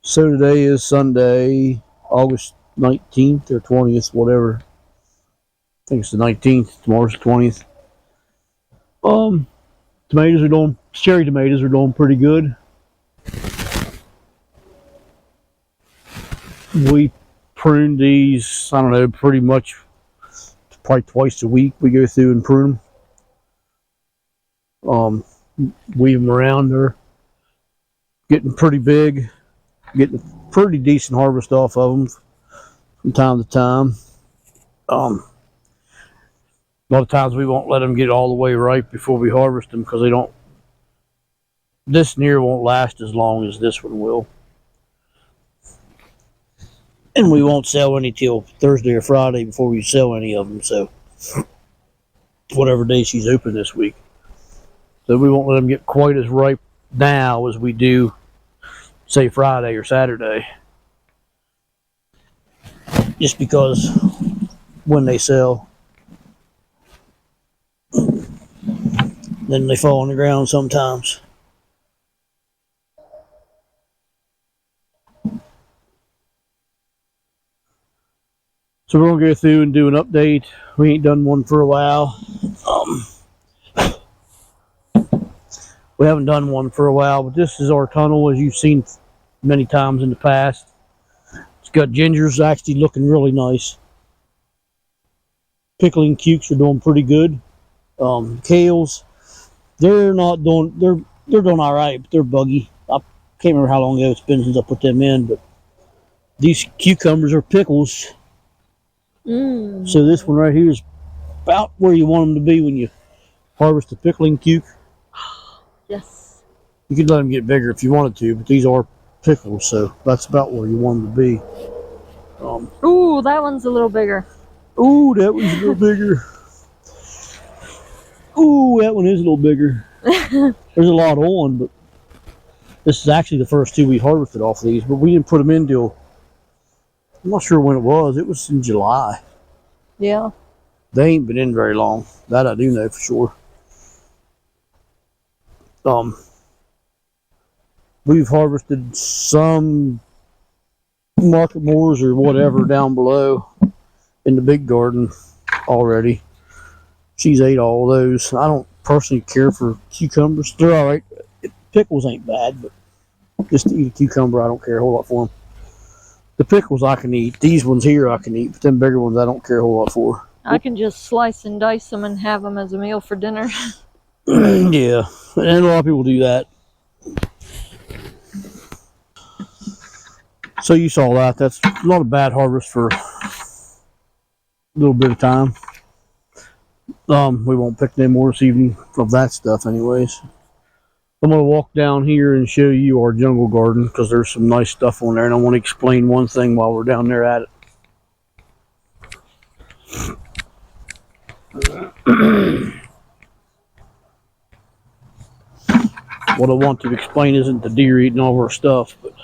So today is Sunday, August 19th or 20th, whatever. I think it's the 19th. Tomorrow's the 20th. Cherry tomatoes are doing pretty good. We prune these, I don't know, pretty much probably twice a week. We go through and prune them. Weave them around. They're getting pretty big. Getting a pretty decent harvest off of them from time to time. A lot of times we won't let them get all the way ripe before we harvest them because they don't. This near won't last as long as this one will. And we won't sell any till Thursday or Friday before we sell any of them. So whatever day she's open this week. So we won't let them get quite as ripe now as we do, say, Friday or Saturday. Just because when they sell, then they fall on the ground sometimes. So we're going to go through and do an update. We ain't done one for a while. We haven't done one for a while, but this is our tunnel, as you've seen many times in the past. It's got gingers actually looking really nice. Pickling cukes are doing pretty good. Kales, they're doing all right, but they're buggy. I can't remember how long ago it's been since I put them in, but these cucumbers are pickles. So this one right here is about where you want them to be when you harvest a pickling cuke. Yes. You could let them get bigger if you wanted to, but these are pickles, so that's about where you want them to be. Ooh, that one's a little bigger. Ooh, that one's a little bigger. Ooh, that one is a little bigger. There's a lot on, but this is actually the first two we harvested off of these, but we didn't put them in till, I'm not sure when it was. It was in July. Yeah. They ain't been in very long. That I do know for sure. We've harvested some market moors or whatever down below in the big garden already. She's ate all those. I don't personally care for cucumbers. They're all right. Pickles ain't bad, but just to eat a cucumber, I don't care a whole lot for them. The pickles I can eat. These ones here I can eat, but them bigger ones I don't care a whole lot for. I can just slice and dice them and have them as a meal for dinner. Yeah, and a lot of people do that. So you saw that. That's not a bad harvest for a little bit of time. We won't pick any more this evening of that stuff anyways. I'm going to walk down here and show you our jungle garden because there's some nice stuff on there, and I want to explain one thing while we're down there at it. What I want to explain isn't the deer eating all of our stuff, but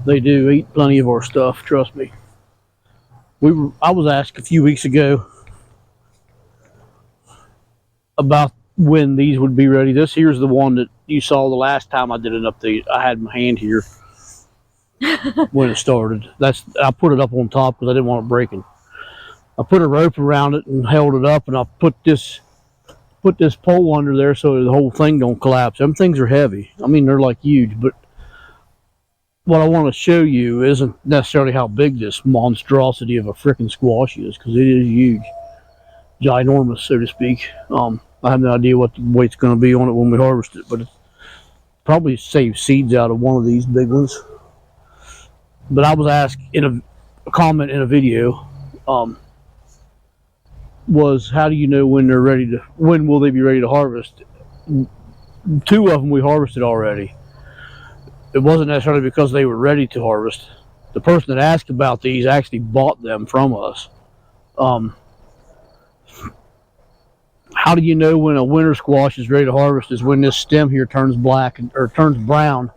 they do eat plenty of our stuff, trust me. I was asked a few weeks ago about when these would be ready. This here's the one that you saw the last time I did an update. I had my hand here when it started. I put it up on top because I didn't want it breaking. I put a rope around it and held it up, and I put this pole under there so the whole thing don't collapse. Them things are heavy. I mean, they're like huge, but what I want to show you isn't necessarily how big this monstrosity of a freaking squash is, because it is huge. Ginormous, so to speak. I have no idea what the weight's going to be on it when we harvest it, but it's probably save seeds out of one of these big ones. But I was asked in a comment in a video, was how do you know when when will they be ready to harvest? Two of them we harvested already. It wasn't necessarily because they were ready to harvest. The person that asked about these actually bought them from us. How do you know when a winter squash is ready to harvest? Is when this stem here turns black or turns brown.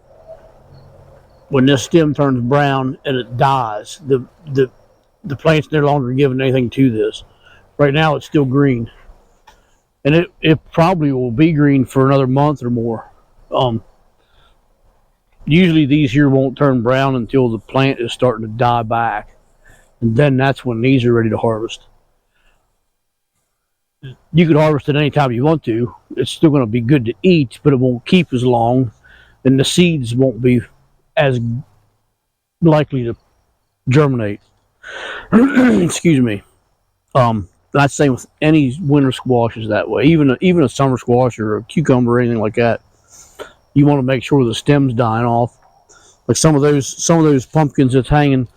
When this stem turns brown and it dies, the plant's no longer giving anything to this. Right now it's still green, and it probably will be green for another month or more. usually these here won't turn brown until the plant is starting to die back, and then that's when these are ready to harvest. You could harvest it any time you want to. It's still going to be good to eat, but it won't keep as long, and the seeds won't be as likely to germinate. Excuse me. That's the same with any winter squash is that way. Even a summer squash or a cucumber or anything like that. You want to make sure the stem's dying off. Like some of those pumpkins that's hanging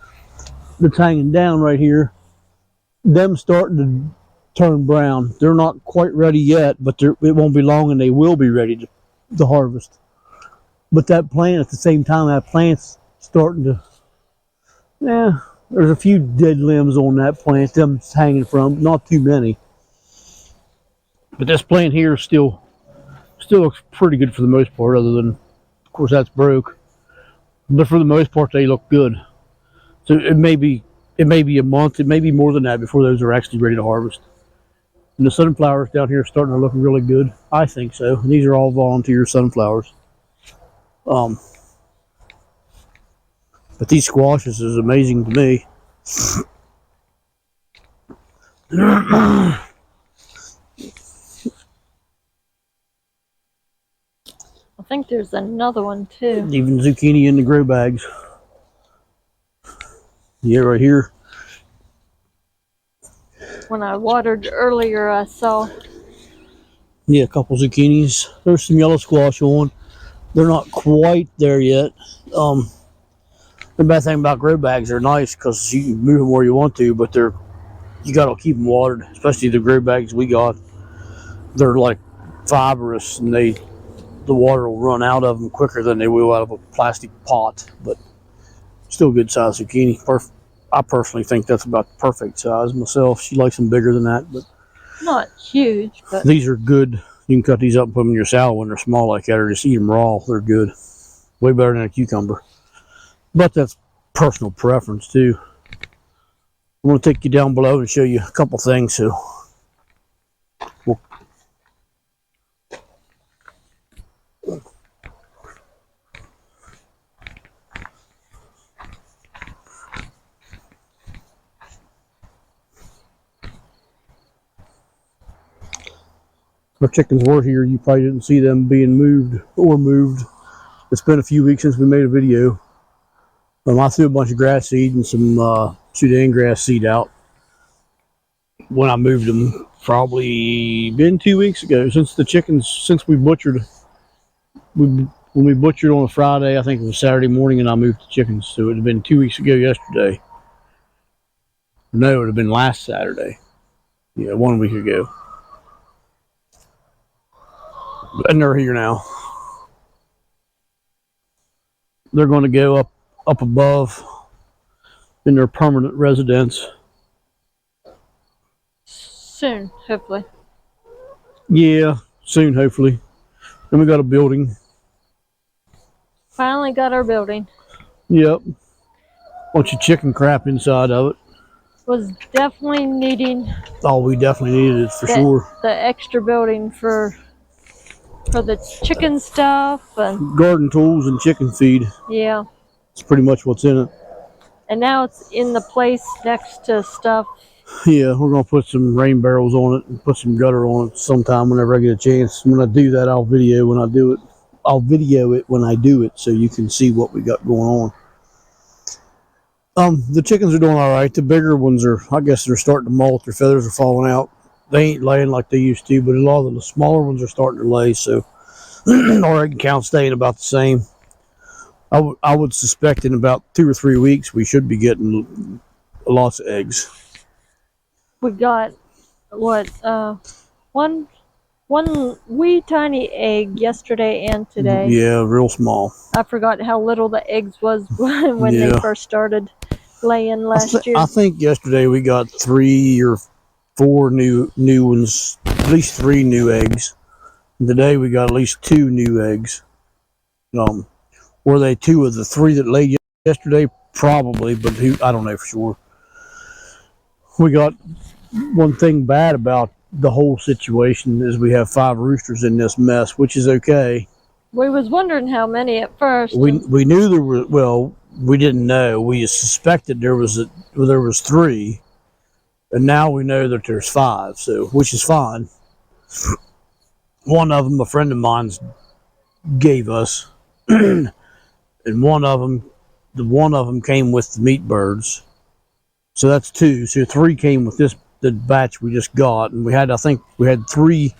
down right here, them starting to turn brown. They're not quite ready yet, but it won't be long and they will be ready to harvest. But that plant at the same time, that plant's starting to, there's a few dead limbs on that plant, them hanging from, not too many. But this plant here still looks pretty good for the most part, other than, of course, that's broke. But for the most part, they look good. So it may be a month, it may be more than that before those are actually ready to harvest. And the sunflowers down here are starting to look really good. I think so. And these are all volunteer sunflowers. But these squashes is amazing to me. I think there's another one too. Even zucchini in the grow bags. Yeah, right here. When I watered earlier, I saw. Yeah, a couple zucchinis. There's some yellow squash on. They're not quite there yet. The bad thing about grow bags, they're nice because you can move them where you want to, but you got to keep them watered. Especially the grow bags we got. They're like fibrous, and the water will run out of them quicker than they will out of a plastic pot. But still good size zucchini. I personally think that's about the perfect size myself. She likes them bigger than that, but Not huge, but these are good. You can cut these up and put them in your salad when they're small like that, or just eat them raw. They're good. Way better than a cucumber. But that's personal preference too. I'm going to take you down below and show you a couple things. So our chickens were here. You probably didn't see them being moved. It's been a few weeks since we made a video. I threw a bunch of grass seed and some Sudan grass seed out when I moved them. Probably been 2 weeks ago since we butchered. When we butchered on a Friday, I think it was Saturday morning, and I moved the chickens. So it would have been 2 weeks ago yesterday. No, it would have been last Saturday. Yeah, 1 week ago. And they're here now. They're going to go up above in their permanent residence soon, hopefully. Yeah, soon, hopefully. And we got a building. Finally got our building. Yep. Bunch of chicken crap inside of it. Was definitely needing. Oh, we definitely needed it for sure. The extra building for the chicken stuff and garden tools and chicken feed. Yeah. It's pretty much what's in it. And now it's in the place next to stuff. Yeah, we're gonna put some rain barrels on it and put some gutter on it sometime whenever I get a chance. When I do that, I'll video when I do it. I'll video it when I do it so you can see what we got going on. The chickens are doing all right. The bigger ones I guess they're starting to molt. Their feathers are falling out. They ain't laying like they used to, but a lot of the smaller ones are starting to lay, so our egg count's staying about the same. I would suspect in about 2 or 3 weeks we should be getting lots of eggs. We got one wee tiny egg yesterday and today. Yeah, real small. I forgot how little the eggs was when they first started laying last year. I think yesterday we got 3 or 4 new ones, at least 3 new eggs. And today we got at least 2 new eggs. Were they 2 of the 3 that laid yesterday? Probably, but I don't know for sure. We got one thing bad about the whole situation is we have 5 roosters in this mess, which is okay. We was wondering how many at first. We knew there were. Well, we didn't know. We suspected there was 3, and now we know that there's 5. So, which is fine. One of them, a friend of mine's gave us, and one of them came with the meat birds. So that's 2. So 3 came with the batch we just got, and I think we had 3.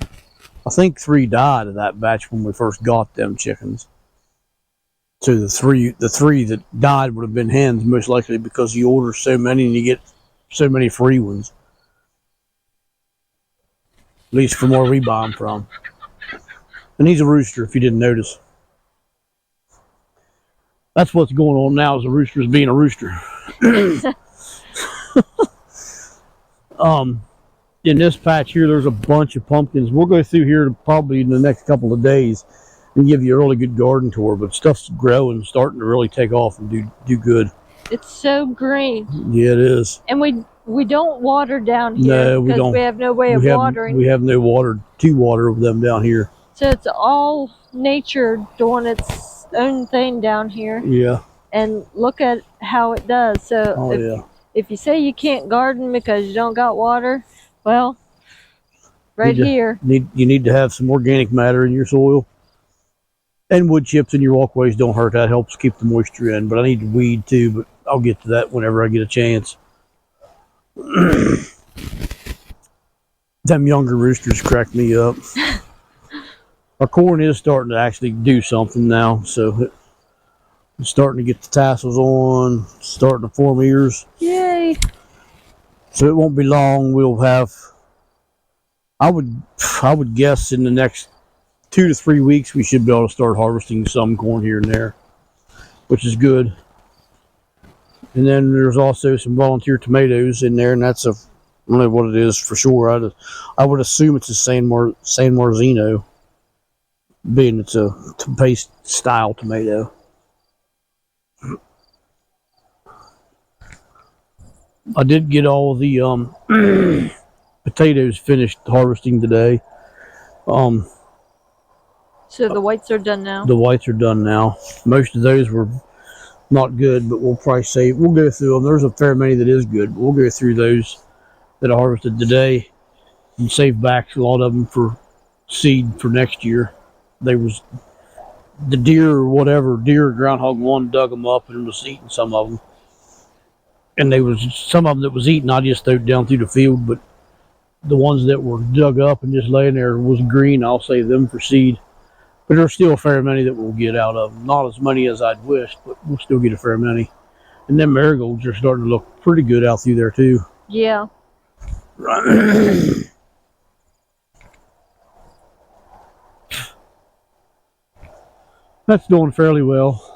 I think 3 died of that batch when we first got them chickens. So the three that died would have been hens, most likely, because you order so many and you get so many free ones. At least from where we buy them from. And he's a rooster, if you didn't notice. That's what's going on now, is the rooster is being a rooster. In this patch here, there's a bunch of pumpkins. We'll go through here probably in the next couple of days and give you a really good garden tour, but stuff's growing, starting to really take off and do good. It's so green. Yeah, it is. And we don't water down here. No, we don't. We have no way of watering. We have no water to water them down here. So it's all nature doing its own thing down here. Yeah. And look at how it does. So if you say you can't garden because you don't got water, well, you need to have some organic matter in your soil. And wood chips in your walkways don't hurt. That helps keep the moisture in. But I need to weed too, but I'll get to that whenever I get a chance. Them younger roosters crack me up. Our corn is starting to actually do something now, so it's starting to get the tassels on, starting to form ears. Yay! So it won't be long. We'll have, I would guess in the next 2 to 3 weeks, we should be able to start harvesting some corn here and there, which is good. And then there's also some volunteer tomatoes in there, and I don't know what it is for sure. I would assume it's a San Marzino, being it's a paste style tomato. I did get all the potatoes finished harvesting today. So the whites are done now? The whites are done now. Most of those were not good, but we'll probably save. We'll go through them. There's a fair many that is good, but we'll go through those that I harvested today and save back a lot of them for seed for next year. They was the deer or groundhog one dug them up and was eating some of them. And there was some of them that was eaten, I just threw down through the field, but the ones that were dug up and just laying there was green. I'll save them for seed. But there's still a fair many that we'll get out of them. Not as many as I'd wished, but we'll still get a fair many. And then marigolds are starting to look pretty good out through there too. Yeah. That's doing fairly well.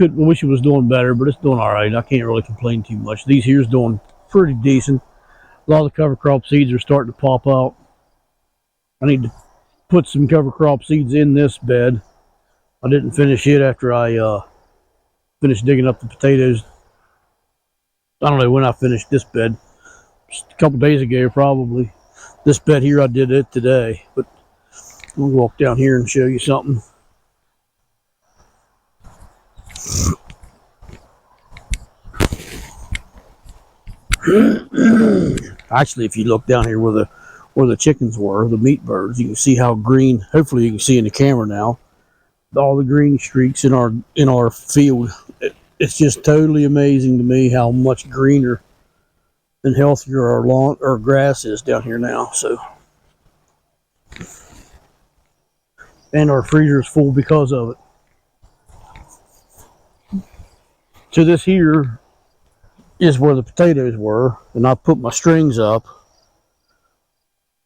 Wish it was doing better, but it's doing all right. I can't really complain too much. These here's doing pretty decent. A lot of the cover crop seeds are starting to pop out. I need to put some cover crop seeds in this bed. I didn't finish it after I finished digging up the potatoes. I don't know when I finished this bed. Just a couple days ago, probably. This bed here, I did it today. But I'll walk down here and show you something. Actually, if you look down here where the chickens were, the meat birds, you can see how green. Hopefully, you can see in the camera now. All the green streaks in our field. It's just totally amazing to me how much greener and healthier our lawn or grass is down here now. So, and our freezer is full because of it. So this here is where the potatoes were, and I put my strings up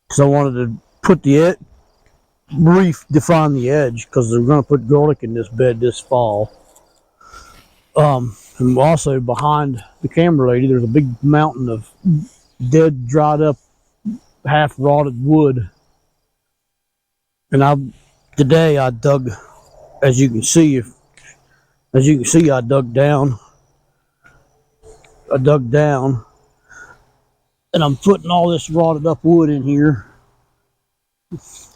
because I wanted to put define the edge, because they're going to put garlic in this bed this fall. And also behind the camera lady, there's a big mountain of dead, dried up, half rotted wood. And today I dug, as you can see, I dug down. And I'm putting all this rotted up wood in here.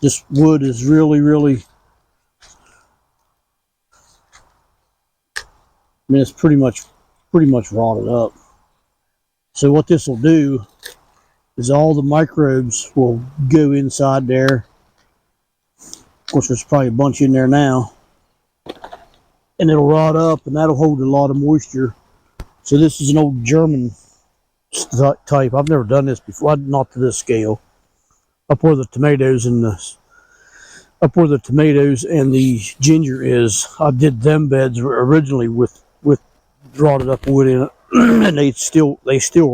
This wood is really, really I mean, it's pretty much rotted up. So what this will do is all the microbes will go inside there. Of course, there's probably a bunch in there now. And it'll rot up, and that'll hold a lot of moisture. So this is an old German type. I've never done this before, not to this scale. Up where the tomatoes and the ginger is, I did them beds originally with rotted up wood in it, and they still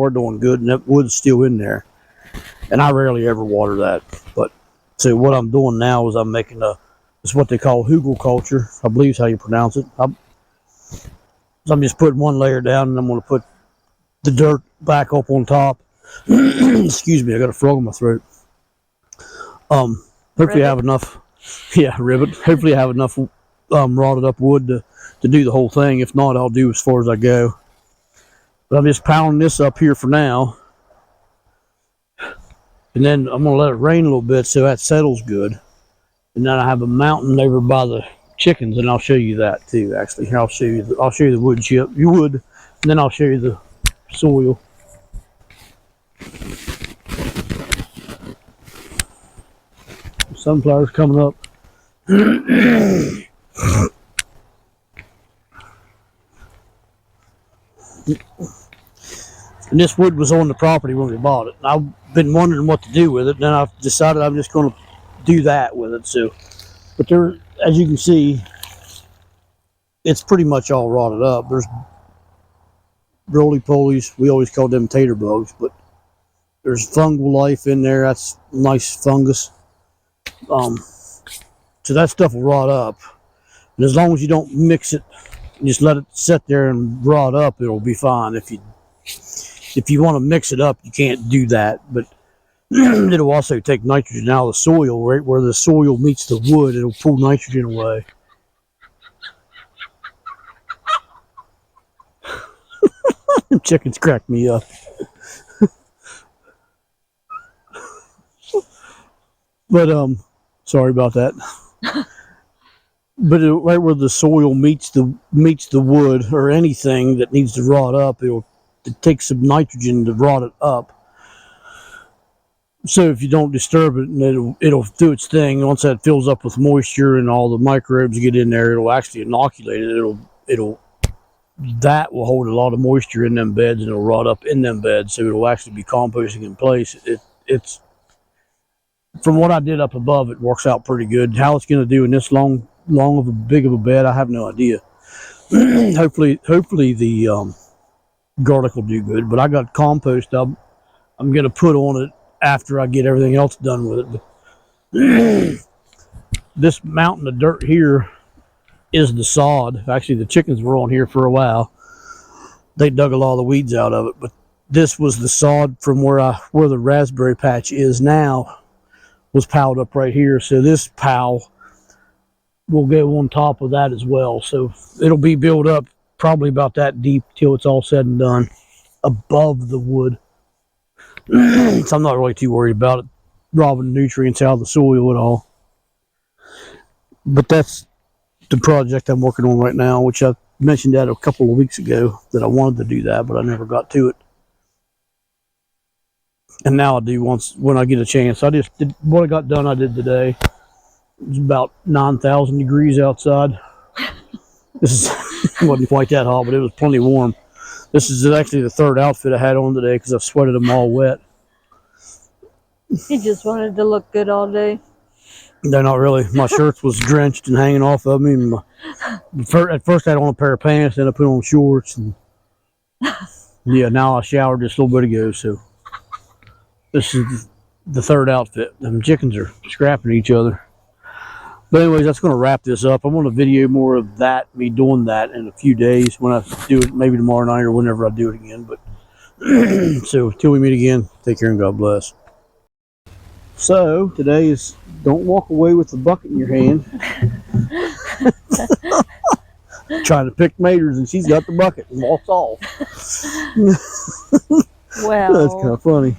are doing good, and that wood's still in there. And I rarely ever water that. But so what I'm doing now is I'm making it's what they call hugelkultur. I believe is how you pronounce it. I'm just putting one layer down, and I'm going to put the dirt back up on top. Excuse me, I got a frog in my throat. Hopefully I have enough. Yeah, ribbit. Hopefully I have enough rotted up wood to do the whole thing. If not, I'll do as far as I go. But I'm just pounding this up here for now. And then I'm going to let it rain a little bit so that settles good. And then I have a mountain over by the chickens, and I'll show you that too. Actually, here I'll show you the wood chip, and then I'll show you the soil. Sunflowers coming up. And this wood was on the property when we bought it. And I've been wondering what to do with it. And then I've decided I'm just going to do that with it. So, but there, as you can see, it's pretty much all rotted up. There's roly-polies. We always call them tater bugs, but there's fungal life in there. That's nice fungus. So that stuff will rot up. And as long as you don't mix it, and just let it sit there and rot up, it'll be fine. If you want to mix it up, you can't do that. But it'll also take nitrogen out of the soil, right where the soil meets the wood. It'll pull nitrogen away. Chickens crack me up. But sorry about that. But right where the soil meets the wood or anything that needs to rot up, it takes some nitrogen to rot it up. So if you don't disturb it, and it'll do its thing. Once that fills up with moisture and all the microbes get in there, it'll actually inoculate it. That will hold a lot of moisture in them beds, and it'll rot up in them beds. So it'll actually be composting in place. It's from what I did up above, it works out pretty good. How it's going to do in this big of a bed, I have no idea. hopefully the garlic will do good. But I got compost I'm going to put on it after I get everything else done with it. But this mountain of dirt here is the sod. Actually, the chickens were on here for a while. They dug a lot of the weeds out of it, but this was the sod from where the raspberry patch is now. Was piled up right here, so this pile will go on top of that as well. So it'll be built up probably about that deep till it's all said and done above the wood. So I'm not really too worried about it robbing nutrients out of the soil at all. But that's the project I'm working on right now, which I mentioned that a couple of weeks ago that I wanted to do that, but I never got to it. And now I do when I get a chance. I just did what I got done. I did today. It was about 9,000 degrees outside. This wasn't quite that hot, but it was plenty warm. This is actually the third outfit I had on today because I've sweated them all wet. He just wanted to look good all day. No, not really. My shirt was drenched and hanging off of me. At first I had on a pair of pants, then I put on shorts. And yeah, now I showered just a little bit ago, so. This is the third outfit. Them chickens are scrapping each other. But anyways, that's going to wrap this up. I'm going to video more of that, me doing that in a few days when I do it, maybe tomorrow night or whenever I do it again. But so till we meet again, take care and God bless. So today is don't walk away with the bucket in your hand. Trying to pick maters, and she's got the bucket and walks off. Well, that's kind of funny.